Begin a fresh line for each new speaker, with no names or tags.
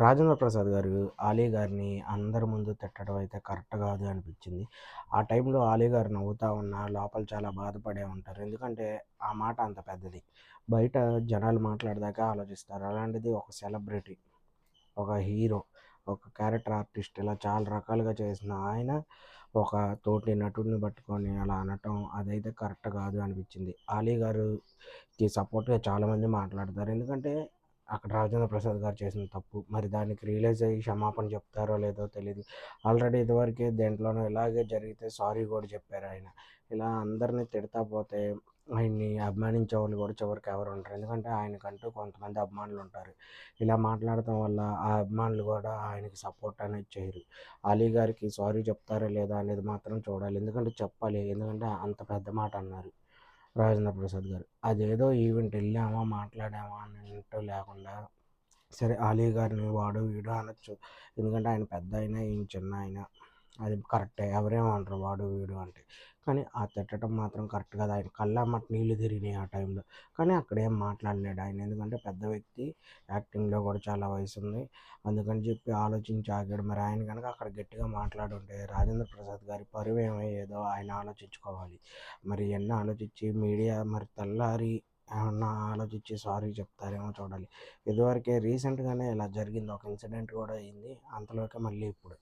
రాజేంద్ర ప్రసాద్ గారు 'ఆలీ' గారిని అందరి ముందు తిట్టడం అయితే కరెక్ట్ కాదు అనిపించింది. ఆ టైంలో 'ఆలీ' గారు నవ్వుతా ఉన్నా లోపల చాలా బాధపడే ఉంటారు. ఎందుకంటే ఆ మాట అంత పెద్దది. బయట జనాలు మాట్లాడదాకా ఆలోచిస్తారు. అలాంటిది ఒక సెలబ్రిటీ, ఒక హీరో, ఒక క్యారెక్టర్ ఆర్టిస్ట్ ఇలా చాలా రకాలుగా చేసిన ఆయన ఒక తోటి నటుడిని పట్టుకొని అలా అనటం అదైతే కరెక్ట్ కాదు అనిపించింది. 'ఆలీ' గారుకి సపోర్ట్‌గా చాలామంది మాట్లాడతారు. ఎందుకంటే అక్కడ రాజేంద్ర ప్రసాద్ గారు చేసిన తప్పు. మరి దానికి రియలైజ్ అయ్యి క్షమాపణ చెప్తారో లేదో తెలీదు. ఆల్రెడీ ఇదివరకే దేంట్లోనో ఇలాగే జరిగితే సారీ కూడా చెప్పారాయన. ఇలా అందరిని తిడతా పోతే ఆయన్ని అభిమానించేవాళ్ళు కూడా చివరికి ఎవరు ఉండరు. ఎందుకంటే ఆయనకంటూ కొంతమంది అభిమానులుంటారు. ఇలా మాట్లాడటం వల్ల ఆ అభిమానులు కూడా ఆయనకి సపోర్ట్ అనేది చేయరు. 'ఆలీ' గారికి సారీ చెప్తారా లేదా అనేది మాత్రం చూడాలి. ఎందుకంటే చెప్పాలి. ఎందుకంటే అంత పెద్ద మాట అన్నారు రాజేంద్ర ప్రసాద్ గారు. అదేదో ఈవెంట్ ఎళ్ళామా, మాట్లాడామా అన్నట్టు లేకుండా సరే 'ఆలీ' గారిని వాడు, వీడు అనొచ్చు. ఎందుకంటే ఆయన పెద్దాయన, ఈయన చిన్నాయన. అది కరెక్టే. ఎవరేమనరు వాడు, వీడు అంటే. కానీ ఆ తిట్టడం మాత్రం కరెక్ట్ కాదు. ఆయన కళ్ళెమ్మట నీళ్లు తిరిగినాయి ఆ టైంలో. కానీ అక్కడేం మాట్లాడలేడు ఆయన. ఎందుకంటే పెద్ద వ్యక్తి, యాక్టింగ్‌లో కూడా చాలా వయసుంది. అందుకని చెప్పి ఆలోచించి ఆగాడు. మరి ఆయన గనక అక్కడ గట్టిగా మాట్లాడుంటే రాజేంద్ర ప్రసాద్ గారి పరువేమయ్యేదో ఆయన ఆలోచించుకోవాలి. మరి ఇయన్నీ ఆలోచించి మీడియా మరి తెల్లారి ఏమన్నా ఆలోచించి సారీ చెప్తారేమో చూడాలి. ఇదివరకే రీసెంట్‌గానే ఇలా జరిగింది. ఒక ఇన్సిడెంట్ కూడా అయింది. అంతలోకే మళ్ళీ ఇప్పుడు